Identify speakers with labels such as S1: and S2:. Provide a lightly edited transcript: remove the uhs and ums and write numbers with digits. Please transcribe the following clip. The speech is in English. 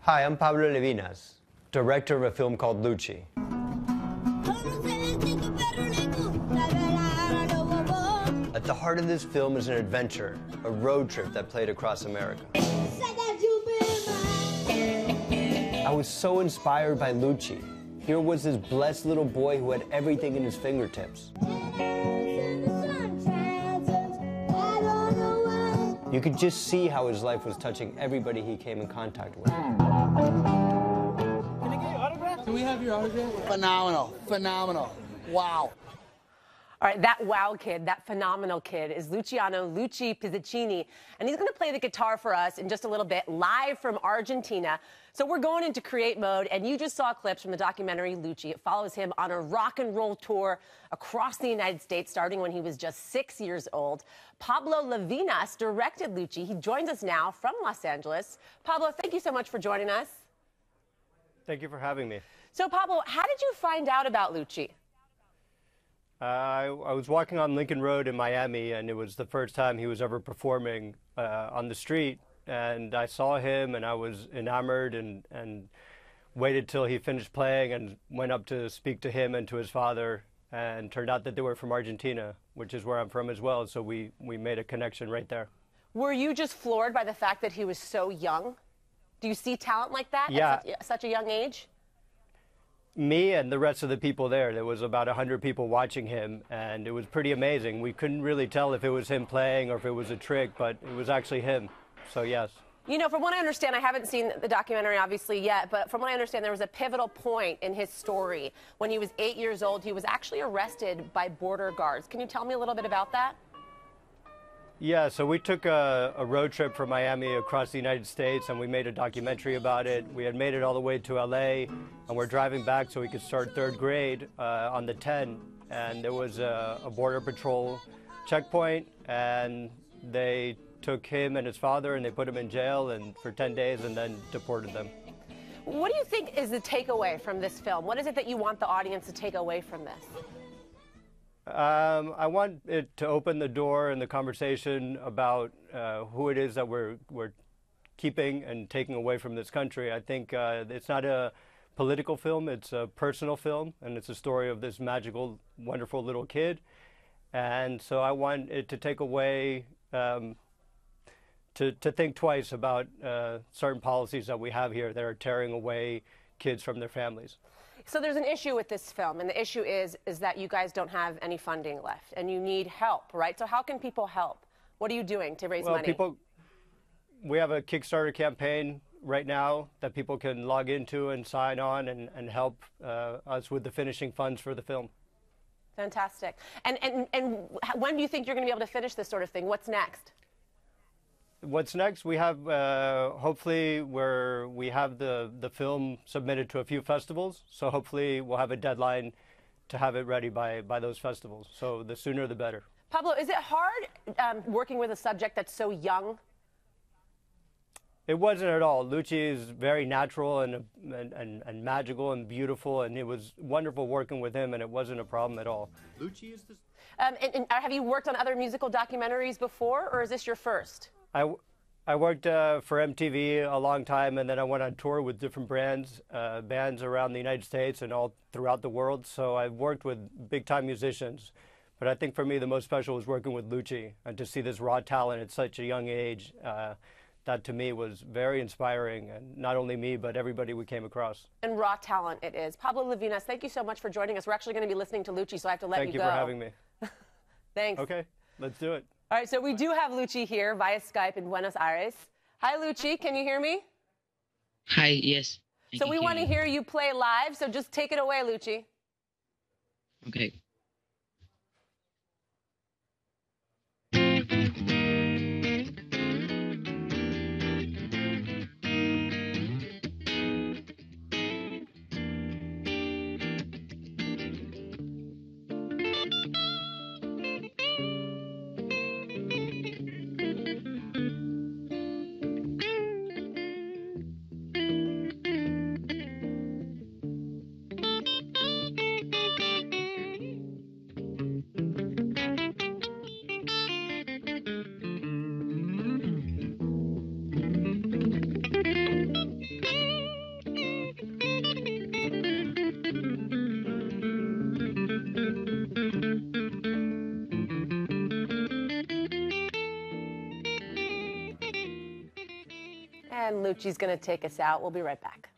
S1: Hi, I'm Pablo Levinas, director of a film called Lucchy. At the heart of this film is an adventure, a road trip that played across America. I was so inspired by Lucchy. Here was this blessed little boy who had everything in his fingertips. You could just see how his life was touching everybody he came in contact with.
S2: Can I get your autograph? Can we have your autograph?
S3: Phenomenal, phenomenal. Wow.
S4: All right, that wow kid, that phenomenal kid is Luciano Lucchy Pizzichini, and he's going to play the guitar for us in just a little bit, live from Argentina. So we're going into create mode, and you just saw clips from the documentary Lucchy. It follows him on a rock and roll tour across the United States, starting when he was just 6 years old. Pablo Levinas directed Lucchy. He joins us now from Los Angeles. Pablo, thank you so much for joining us.
S1: Thank you for having me.
S4: So, Pablo, how did you find out about Lucchy?
S1: I was walking on Lincoln Road in Miami, and it was the first time he was ever performing on the street. And I saw him, and I was enamored, and waited till he finished playing and went up to speak to him and to his father. And turned out that they were from Argentina, which is where I'm from as well. So we made a connection right there.
S4: Were you just floored by the fact that he was so young? Do you see talent like that at such a young age?
S1: Me and the rest of the people there was about 100 people watching him, and it was pretty amazing. We couldn't really tell if it was him playing or if it was a trick, but it was actually him. So yes.
S4: You know, from what I understand, I haven't seen the documentary obviously yet, but from what I understand, there was a pivotal point in his story. When he was 8 years old, he was actually arrested by border guards. Can you tell me a little bit about that?
S1: Yeah, so we took a road trip from Miami across the United States, and we made a documentary about it. We had made it all the way to LA, and we're driving back so we could start third grade on the 10. And there was a border patrol checkpoint, and they took him and his father, and they put him in jail and for 10 days and then deported them.
S4: What do you think is the takeaway from this film? What is it that you want the audience to take away from this?
S1: I want it to open the door and the conversation about who it is that we're keeping and taking away from this country. I think it's not a political film, it's a personal film, and it's a story of this magical, wonderful little kid. And so I want it to take away, to think twice about certain policies that we have here that are tearing away kids from their families.
S4: So there's an issue with this film, and the issue is that you guys don't have any funding left, and you need help, right? So how can people help? What are you doing to raise money?
S1: We have a Kickstarter campaign right now that people can log into and sign on and help us with the finishing funds for the film.
S4: Fantastic. And when do you think you're going to be able to finish this sort of thing? What's next?
S1: What's next? We have, hopefully, we have the film submitted to a few festivals. So hopefully we'll have a deadline to have it ready by those festivals. So the sooner the better.
S4: Pablo, is it hard working with a subject that's so young?
S1: It wasn't at all. Lucchy is very natural and magical and beautiful, and it was wonderful working with him, and it wasn't a problem at all.
S2: Lucchy is this.
S4: And have you worked on other musical documentaries before, or is this your first?
S1: I worked for MTV a long time, and then I went on tour with different bands around the United States and all throughout the world. So I've worked with big-time musicians. But I think for me the most special was working with Lucchy, and to see this raw talent at such a young age, that to me was very inspiring, and not only me, but everybody we came across.
S4: And raw talent it is. Pablo Levinas, thank you so much for joining us. We're actually going to be listening to Lucchy, so I have to let you go.
S1: Thank you for having me.
S4: Thanks.
S1: Okay, let's do it.
S4: All right, so we do have Lucchy here via Skype in Buenos Aires. Hi, Lucchy, can you hear me?
S5: Hi, yes.
S4: So we want to hear you play live, so just take it away, Lucchy.
S5: Okay.
S4: And Luchy's going to take us out. We'll be right back.